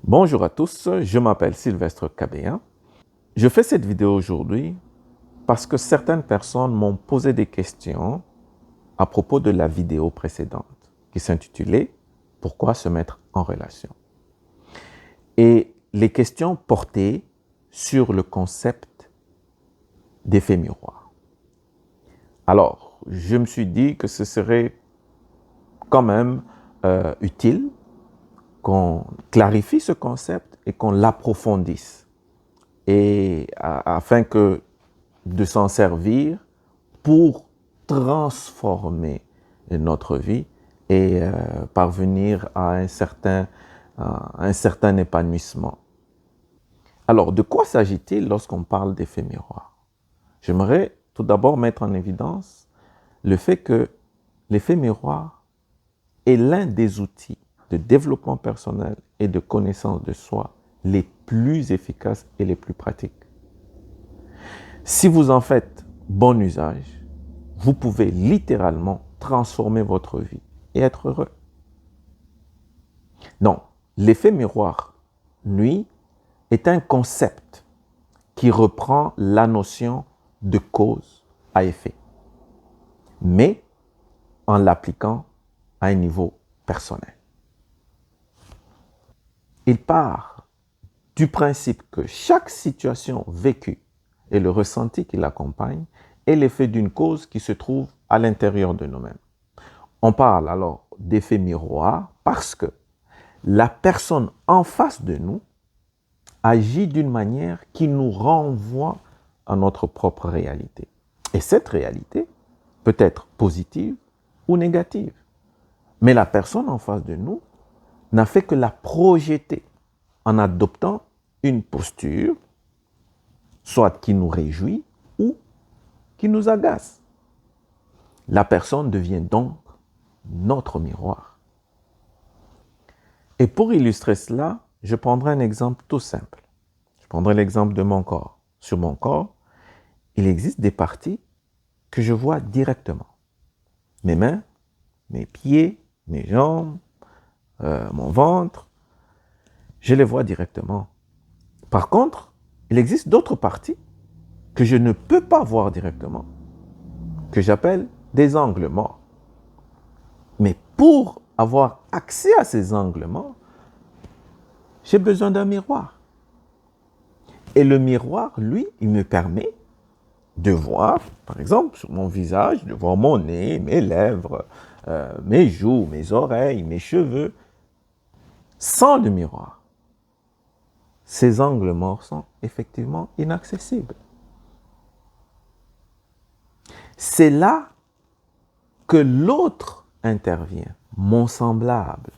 Bonjour à tous, je m'appelle Sylvestre Kabéa. Je fais cette vidéo aujourd'hui parce que certaines personnes m'ont posé des questions à propos de la vidéo précédente qui s'intitulait « Pourquoi se mettre en relation ?» Et les questions portaient sur le concept d'effet miroir. Alors, je me suis dit que ce serait quand même utile qu'on clarifie ce concept et qu'on l'approfondisse, et afin que de s'en servir pour transformer notre vie et parvenir à un certain épanouissement. Alors, de quoi s'agit-il lorsqu'on parle d'effet miroir? J'aimerais tout d'abord mettre en évidence le fait que l'effet miroir est l'un des outils de développement personnel et de connaissance de soi les plus efficaces et les plus pratiques. Si vous en faites bon usage, vous pouvez littéralement transformer votre vie et être heureux. Donc, l'effet miroir, lui, est un concept qui reprend la notion de cause à effet, mais en l'appliquant à un niveau personnel. Il part du principe que chaque situation vécue et le ressenti qui l'accompagne est l'effet d'une cause qui se trouve à l'intérieur de nous-mêmes. On parle alors d'effet miroir parce que la personne en face de nous agit d'une manière qui nous renvoie à notre propre réalité. Et cette réalité peut être positive ou négative. Mais la personne en face de nous n'a fait que la projeter en adoptant une posture, soit qui nous réjouit ou qui nous agace. La personne devient donc notre miroir. Et pour illustrer cela, je prendrai un exemple tout simple. Je prendrai l'exemple de mon corps. Sur mon corps, il existe des parties que je vois directement. Mes mains, mes pieds, mes jambes, mon ventre, je les vois directement. Par contre, il existe d'autres parties que je ne peux pas voir directement, que j'appelle des angles morts. Mais pour avoir accès à ces angles morts, j'ai besoin d'un miroir. Et le miroir, lui, il me permet de voir, par exemple, sur mon visage, de voir mon nez, mes lèvres, mes joues, mes oreilles, mes cheveux. Sans le miroir, ces angles morts sont effectivement inaccessibles. C'est là que l'autre intervient, mon semblable.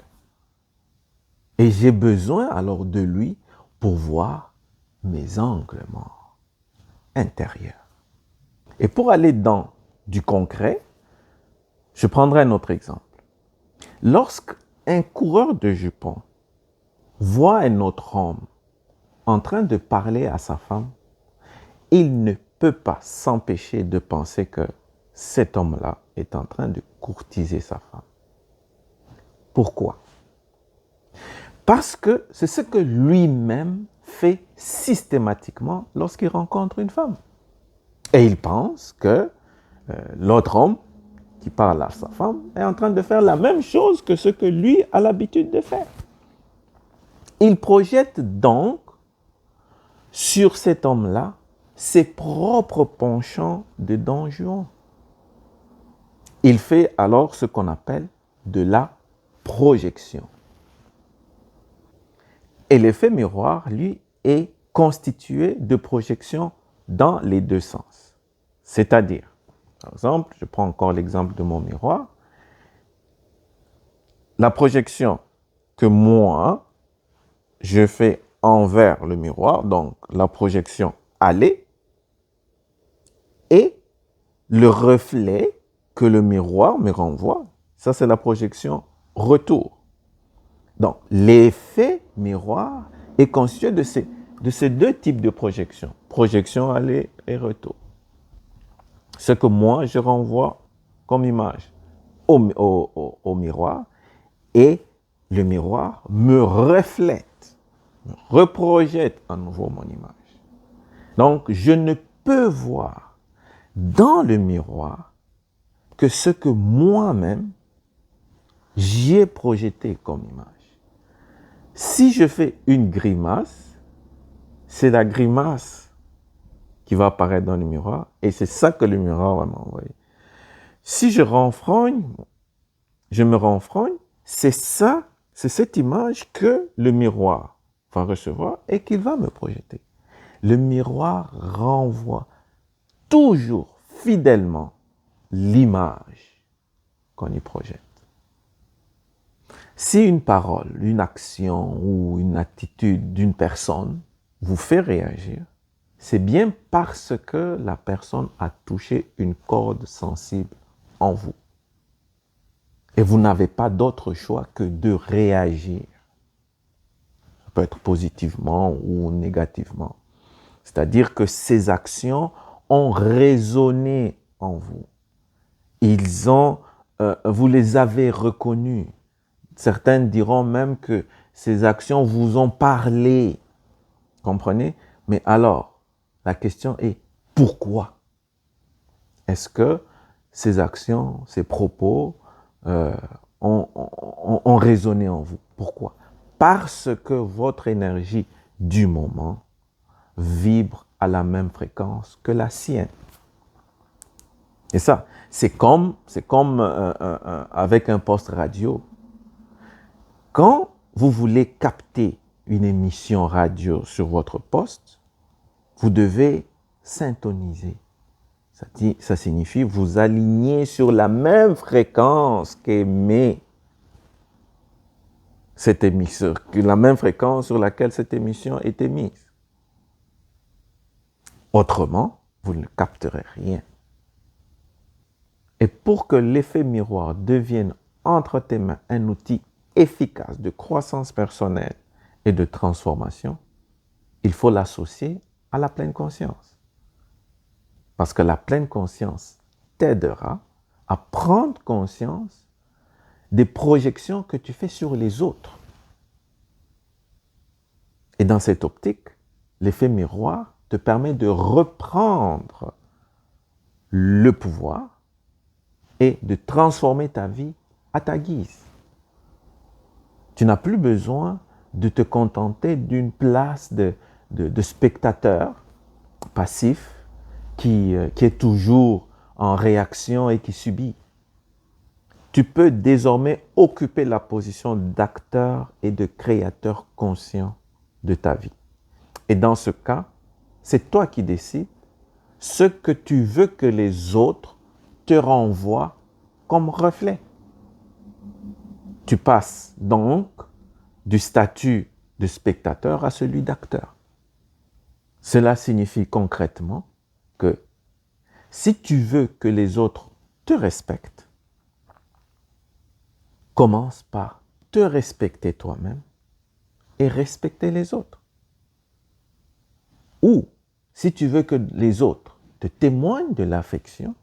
Et j'ai besoin alors de lui pour voir mes angles morts intérieurs. Et pour aller dans du concret, je prendrai un autre exemple. Lorsqu'un coureur de jupons voit un autre homme en train de parler à sa femme, il ne peut pas s'empêcher de penser que cet homme-là est en train de courtiser sa femme. Pourquoi? Parce que c'est ce que lui-même fait systématiquement lorsqu'il rencontre une femme. Et il pense que l'autre homme qui parle à sa femme est en train de faire la même chose que ce que lui a l'habitude de faire. Il projette donc sur cet homme-là ses propres penchants de Don Juan. Il fait alors ce qu'on appelle de la projection. Et l'effet miroir, lui, est constitué de projections dans les deux sens. C'est-à-dire, par exemple, je prends encore l'exemple de mon miroir. La projection que moi, je fais envers le miroir, donc la projection aller, et le reflet que le miroir me renvoie, ça c'est la projection retour. Donc l'effet miroir est constitué de ces deux types de projections, projection aller et retour. Ce que moi je renvoie comme image au miroir, et le miroir me reflète reprojette à nouveau mon image. Donc, je ne peux voir dans le miroir que ce que moi-même, j'y ai projeté comme image. Si je fais une grimace, c'est la grimace qui va apparaître dans le miroir et c'est ça que le miroir va m'envoyer. Si je me renfrogne, c'est ça, c'est cette image que le miroir va recevoir et qu'il va me projeter. Le miroir renvoie toujours fidèlement l'image qu'on y projette. Si une parole, une action ou une attitude d'une personne vous fait réagir, c'est bien parce que la personne a touché une corde sensible en vous. Et vous n'avez pas d'autre choix que de réagir. Ça peut être positivement ou négativement. C'est-à-dire que ces actions ont résonné en vous. Vous les avez reconnues. Certains diront même que ces actions vous ont parlé. Comprenez? Mais alors, la question est pourquoi? Est-ce que ces actions, ces propos ont résonné en vous? Pourquoi? Parce que votre énergie du moment vibre à la même fréquence que la sienne. Et ça, c'est comme avec un poste radio. Quand vous voulez capter une émission radio sur votre poste, vous devez syntoniser. Ça signifie vous aligner sur la même fréquence qu'émet cette émission, la même fréquence sur laquelle cette émission est émise. Autrement, vous ne capterez rien. Et pour que l'effet miroir devienne entre tes mains un outil efficace de croissance personnelle et de transformation, il faut l'associer à la pleine conscience. Parce que la pleine conscience t'aidera à prendre conscience des projections que tu fais sur les autres. Et dans cette optique, l'effet miroir te permet de reprendre le pouvoir et de transformer ta vie à ta guise. Tu n'as plus besoin de te contenter d'une place de spectateur passif qui est toujours en réaction et qui subit. Tu peux désormais occuper la position d'acteur et de créateur conscient de ta vie. Et dans ce cas, c'est toi qui décides ce que tu veux que les autres te renvoient comme reflet. Tu passes donc du statut de spectateur à celui d'acteur. Cela signifie concrètement que si tu veux que les autres te respectent, commence par te respecter toi-même et respecter les autres. Ou, si tu veux que les autres te témoignent de l'affection,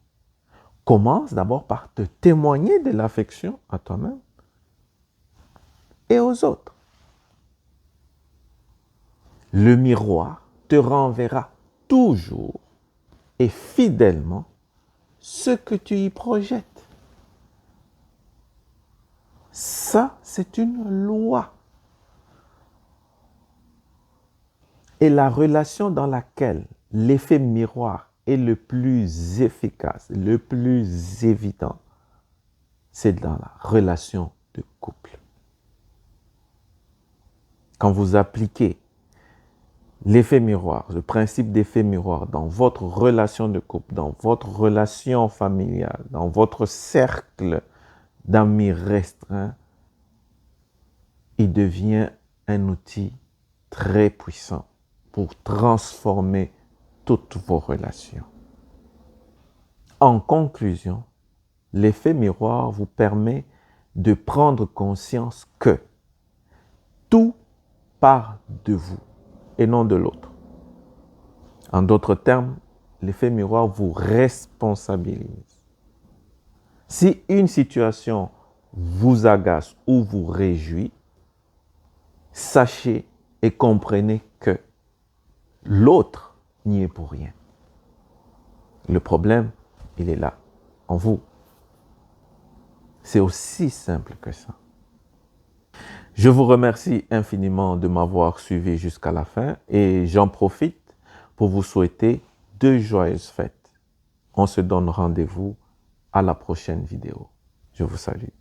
commence d'abord par te témoigner de l'affection à toi-même et aux autres. Le miroir te renverra toujours et fidèlement ce que tu y projettes. Ça, c'est une loi. Et la relation dans laquelle l'effet miroir est le plus efficace, le plus évident, c'est dans la relation de couple. Quand vous appliquez l'effet miroir, le principe d'effet miroir dans votre relation de couple, dans votre relation familiale, dans votre cercle d'amis restreints, il devient un outil très puissant pour transformer toutes vos relations. En conclusion, l'effet miroir vous permet de prendre conscience que tout part de vous et non de l'autre. En d'autres termes, l'effet miroir vous responsabilise. Si une situation vous agace ou vous réjouit, sachez et comprenez que l'autre n'y est pour rien. Le problème, il est là, en vous. C'est aussi simple que ça. Je vous remercie infiniment de m'avoir suivi jusqu'à la fin et j'en profite pour vous souhaiter de joyeuses fêtes. On se donne rendez-vous à la prochaine vidéo. Je vous salue.